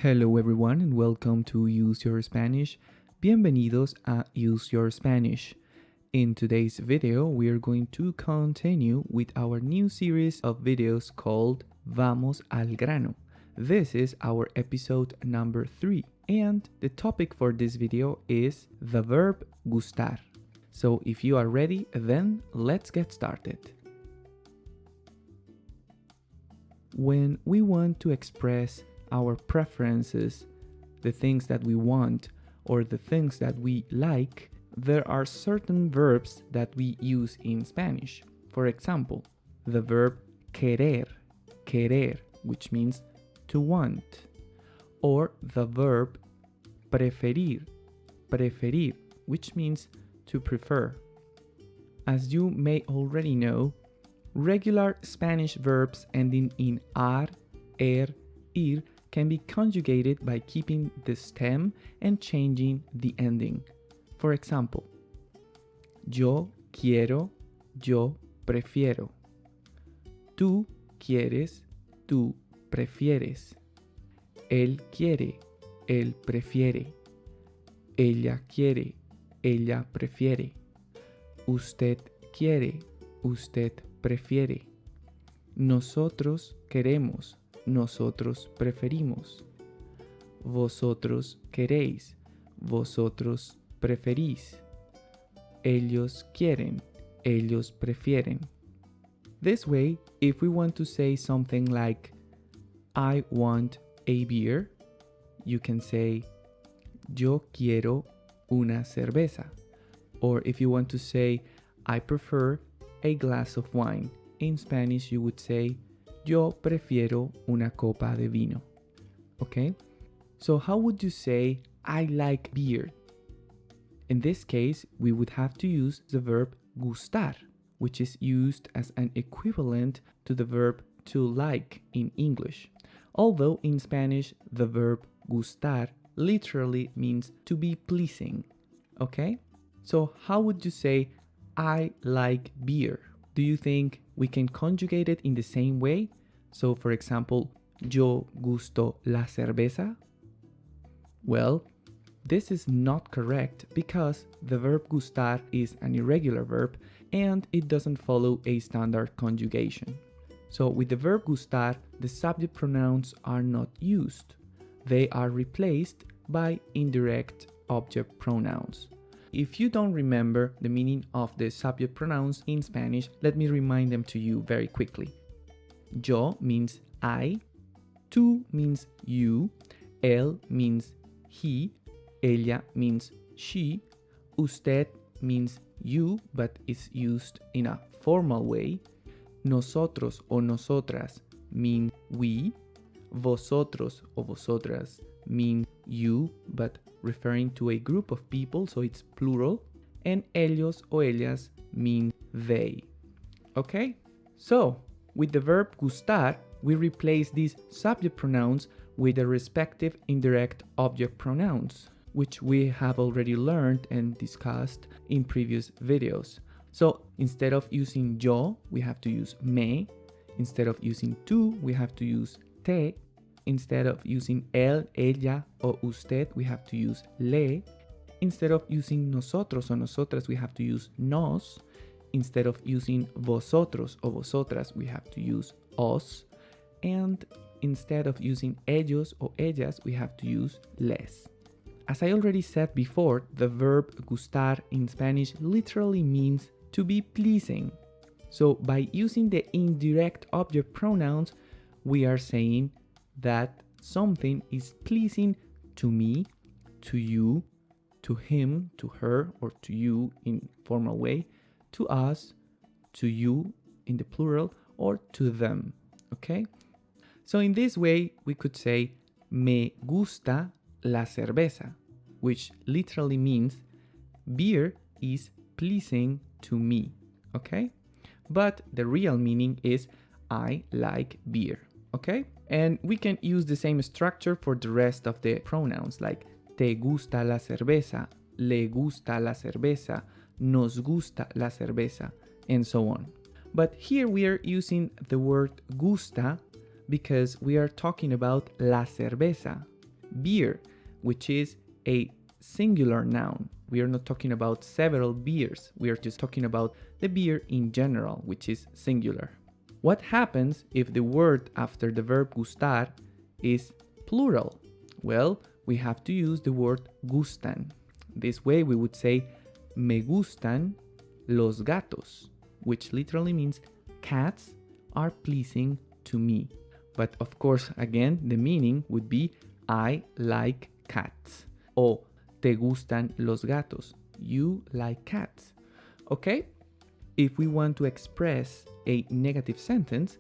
Hello everyone and welcome to Use Your Spanish. Bienvenidos a Use Your Spanish. In today's video, we are going to continue with our new series of videos called Vamos al grano. This is our episode number 3 and the topic for this video is the verb gustar. So if you are ready, then let's get started. When we want to express our preferences, the things that we want, or the things that we like, there are certain verbs that we use in Spanish. For example, the verb querer, which means to want, or the verb preferir, which means to prefer. As you may already know, regular Spanish verbs ending in ar, ir can be conjugated by keeping the stem and changing the ending. For example, yo quiero, yo prefiero. Tú quieres, tú prefieres. Él quiere, él prefiere. Ella quiere, ella prefiere. Usted quiere, usted prefiere. Nosotros queremos, nosotros preferimos. Vosotros queréis, vosotros preferís. Ellos quieren, ellos prefieren. This way, if we want to say something like, I want a beer, you can say, yo quiero una cerveza. Or if you want to say, I prefer a glass of wine, in Spanish you would say, yo prefiero una copa de vino. Okay? So how would you say, I like beer? In this case, we would have to use the verb gustar, which is used as an equivalent to the verb to like in English. Although in Spanish, the verb gustar literally means to be pleasing. Okay? So how would you say, I like beer? Do you think we can conjugate it in the same way? So, for example, yo gusto la cerveza? Well, this is not correct because the verb gustar is an irregular verb and it doesn't follow a standard conjugation. So, with the verb gustar, the subject pronouns are not used. They are replaced by indirect object pronouns. If you don't remember the meaning of the subject pronouns in Spanish, let me remind them to you very quickly. Yo means I, tú means you, él means he, ella means she, usted means you but is used in a formal way, nosotros o nosotras mean we, vosotros o vosotras mean you but referring to a group of people, so it's plural, and ellos o ellas mean they. Okay? So, with the verb gustar, we replace these subject pronouns with the respective indirect object pronouns, which we have already learned and discussed in previous videos. So, instead of using yo, we have to use me. Instead of using tú, we have to use te. Instead of using él, ella, o usted, we have to use le. Instead of using nosotros o nosotras, we have to use nos. Instead of using vosotros o vosotras, we have to use os. And instead of using ellos o ellas, we have to use les. As I already said before, the verb gustar in Spanish literally means to be pleasing. So by using the indirect object pronouns, we are saying that something is pleasing to me, to you, to him, to her, or to you in formal way, to us, to you in the plural, or to them. Okay? So in this way, we could say, me gusta la cerveza, which literally means beer is pleasing to me. Okay? But the real meaning is I like beer. Okay? And we can use the same structure for the rest of the pronouns like te gusta la cerveza, le gusta la cerveza, nos gusta la cerveza, and so on. But here we are using the word gusta because we are talking about la cerveza. beer, which is a singular noun. We are not talking about several beers. We are just talking about the beer in general, which is singular. What happens if the word after the verb gustar is plural? Well, we have to use the word gustan. This way we would say me gustan los gatos, which literally means cats are pleasing to me. But of course, again, the meaning would be I like cats. O te gustan los gatos. You like cats. Okay? If we want to express a negative sentence,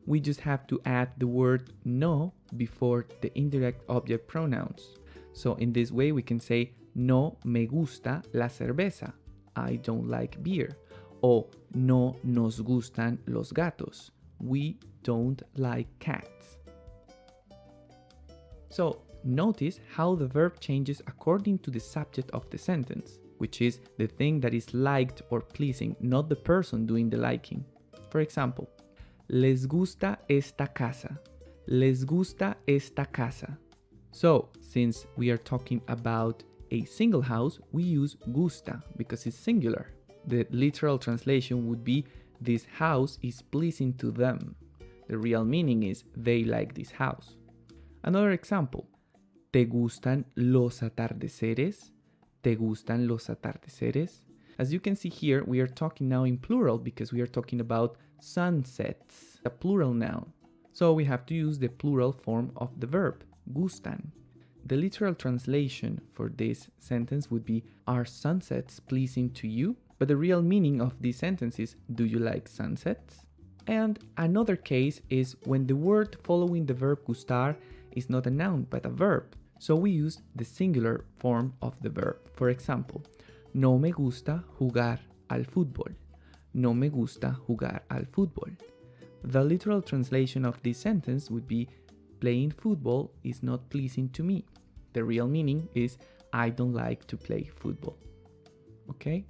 we just have to add the word no before the indirect object pronouns. So in this way, we can say no me gusta la cerveza. I don't like beer. O no nos gustan los gatos. We don't like cats. So notice how the verb changes according to the subject of the sentence, which is the thing that is liked or pleasing, not the person doing the liking. For example, les gusta esta casa. Les gusta esta casa. So, since we are talking about a single house, we use gusta because it's singular. The literal translation would be this house is pleasing to them. The real meaning is they like this house. Another example, ¿te gustan los atardeceres? ¿Te gustan los atardeceres? As you can see here, we are talking now in plural because we are talking about sunsets, a plural noun. So we have to use the plural form of the verb, gustan. The literal translation for this sentence would be, are sunsets pleasing to you? But the real meaning of this sentence is, do you like sunsets? And another case is when the word following the verb gustar is not a noun but a verb. So we use the singular form of the verb. For example, no me gusta jugar al fútbol. No me gusta jugar al fútbol. The literal translation of this sentence would be, playing football is not pleasing to me. The real meaning is, I don't like to play football. Okay?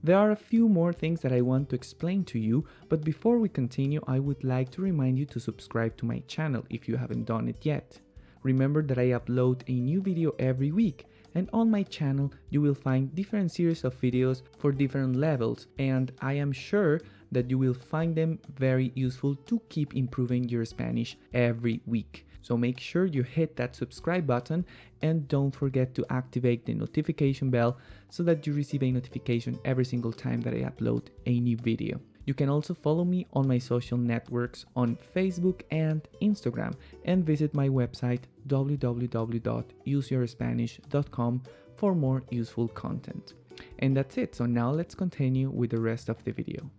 There are a few more things that I want to explain to you, but before we continue, I would like to remind you to subscribe to my channel if you haven't done it yet. Remember that I upload a new video every week, and on my channel you will find different series of videos for different levels, and I am sure that you will find them very useful to keep improving your Spanish every week. So make sure you hit that subscribe button and don't forget to activate the notification bell so that you receive a notification every single time that I upload a new video. You can also follow me on my social networks on Facebook and Instagram, and visit my website www.useyourspanish.com for more useful content. And that's it. So now let's continue with the rest of the video.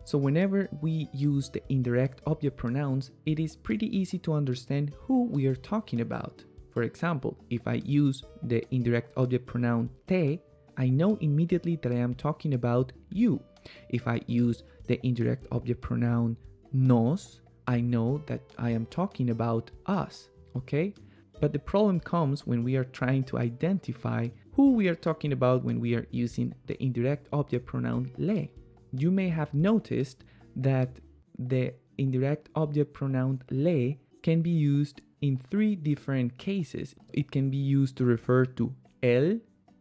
So whenever we use the indirect object pronouns, it is pretty easy to understand who we are talking about. For example, if I use the indirect object pronoun te, I know immediately that I am talking about you. If I use the indirect object pronoun nos, I know that I am talking about us, okay? But the problem comes when we are trying to identify who we are talking about when we are using the indirect object pronoun le. You may have noticed that the indirect object pronoun le can be used in three different cases. It can be used to refer to él,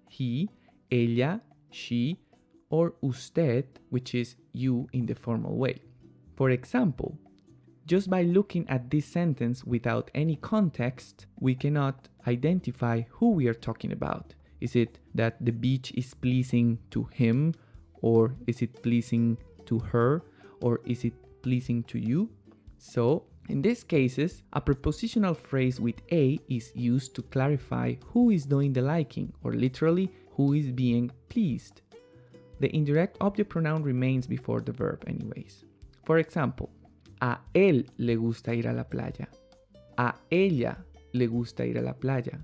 he, ella, she, or usted, which is you in the formal way. For example, just by looking at this sentence without any context, we cannot identify who we are talking about. Is it that the beach is pleasing to him? Or is it pleasing to her? Or is it pleasing to you? So, in these cases, a prepositional phrase with a is used to clarify who is doing the liking, or literally, who is being pleased. The indirect object pronoun remains before the verb anyways. For example, a él le gusta ir a la playa. A ella le gusta ir a la playa.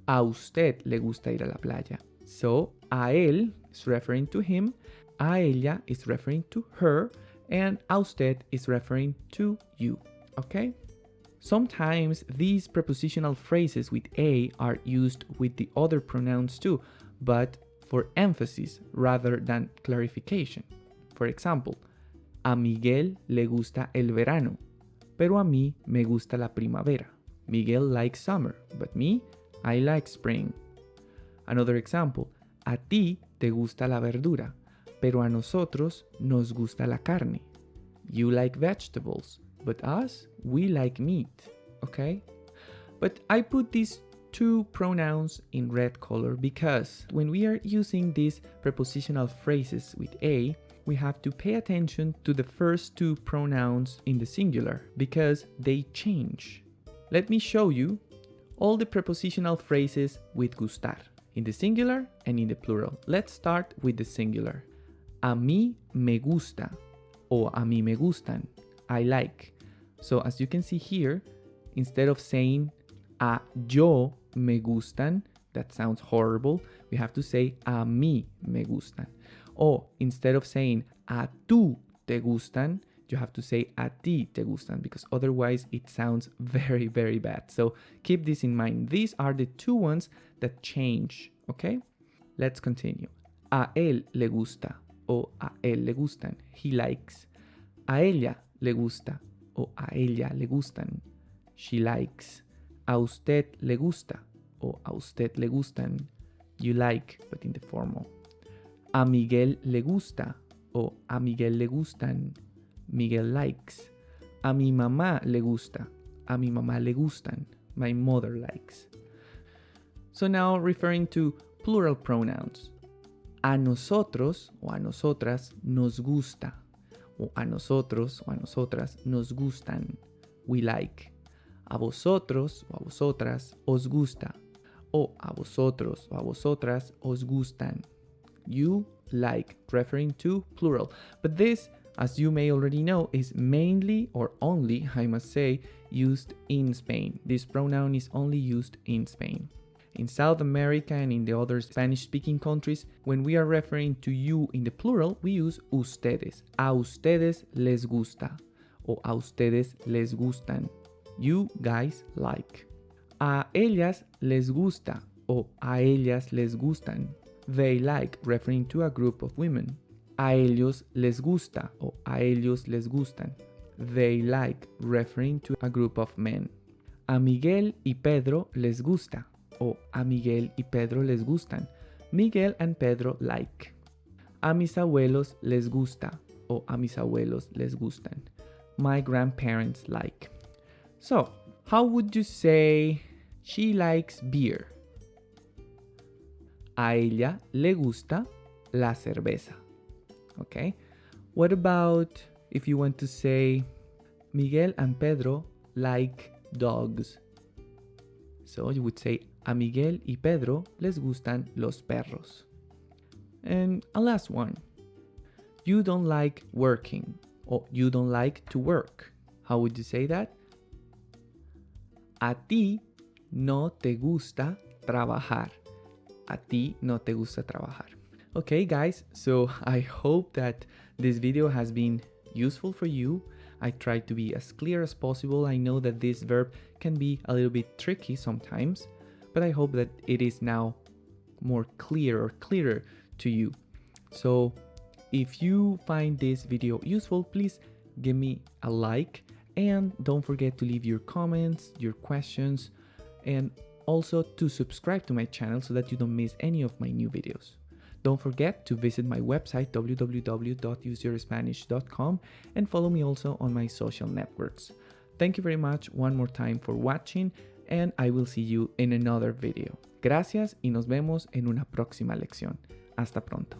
A usted le gusta ir a la playa. So, a él is referring to him, a ella is referring to her, and a usted is referring to you, okay? Sometimes these prepositional phrases with a are used with the other pronouns too, but for emphasis rather than clarification. For example, a Miguel le gusta el verano, pero a mí me gusta la primavera. Miguel likes summer, but me, I like spring. Another example, a ti te gusta la verdura, pero a nosotros nos gusta la carne. You like vegetables, but us, we like meat, okay? But I put these two pronouns in red color because when we are using these prepositional phrases with a, we have to pay attention to the first two pronouns in the singular because they change. Let me show you all the prepositional phrases with gustar in the singular and in the plural. Let's start with the singular. A mí me gusta o a mí me gustan. I like. So as you can see here, instead of saying a yo me gustan, that sounds horrible, we have to say a mí me gustan. Or instead of saying a tú te gustan, you have to say a ti te gustan because otherwise it sounds very, very bad. So keep this in mind. These are the two ones that change, okay? Let's continue. A él le gusta o a él le gustan. He likes. A ella le gusta o a ella le gustan. She likes. A usted le gusta o a usted le gustan. You like, but in the formal. A Miguel le gusta o a Miguel le gustan. Miguel likes. A mi mamá le gusta. A mi mamá le gustan. My mother likes. So now referring to plural pronouns. A nosotros o a nosotras nos gusta. O a nosotros o a nosotras nos gustan. We like. A vosotros o a vosotras os gusta. O a vosotros o a vosotras os gustan. You like, referring to plural. But this, as you may already know, is mainly or only, I must say, used in Spain. This pronoun is only used in Spain. In South America and in the other Spanish-speaking countries, when we are referring to you in the plural, we use ustedes. A ustedes les gusta o a ustedes les gustan. You guys like. A ellas les gusta o a ellas les gustan. They like, referring to a group of women. A ellos les gusta o a ellos les gustan. They like, referring to a group of men. A Miguel y Pedro les gusta o a Miguel y Pedro les gustan. Miguel and Pedro like. A mis abuelos les gusta o a mis abuelos les gustan. My grandparents like. So, how would you say she likes beer? A ella le gusta la cerveza. Okay? What about if you want to say Miguel and Pedro like dogs? So you would say a Miguel y Pedro les gustan los perros. And a last one. You don't like working or you don't like to work. How would you say that? A ti no te gusta trabajar. A ti no te gusta trabajar. Okay, guys, so I hope that this video has been useful for you. I tried to be as clear as possible. I know that this verb can be a little bit tricky sometimes, but I hope that it is now more clear or clearer to you. So if you find this video useful, please give me a like and don't forget to leave your comments, your questions, and also to subscribe to my channel so that you don't miss any of my new videos. Don't forget to visit my website www.useyourspanish.com and follow me also on my social networks. Thank you very much one more time for watching and I will see you in another video. Gracias y nos vemos en una próxima lección. Hasta pronto.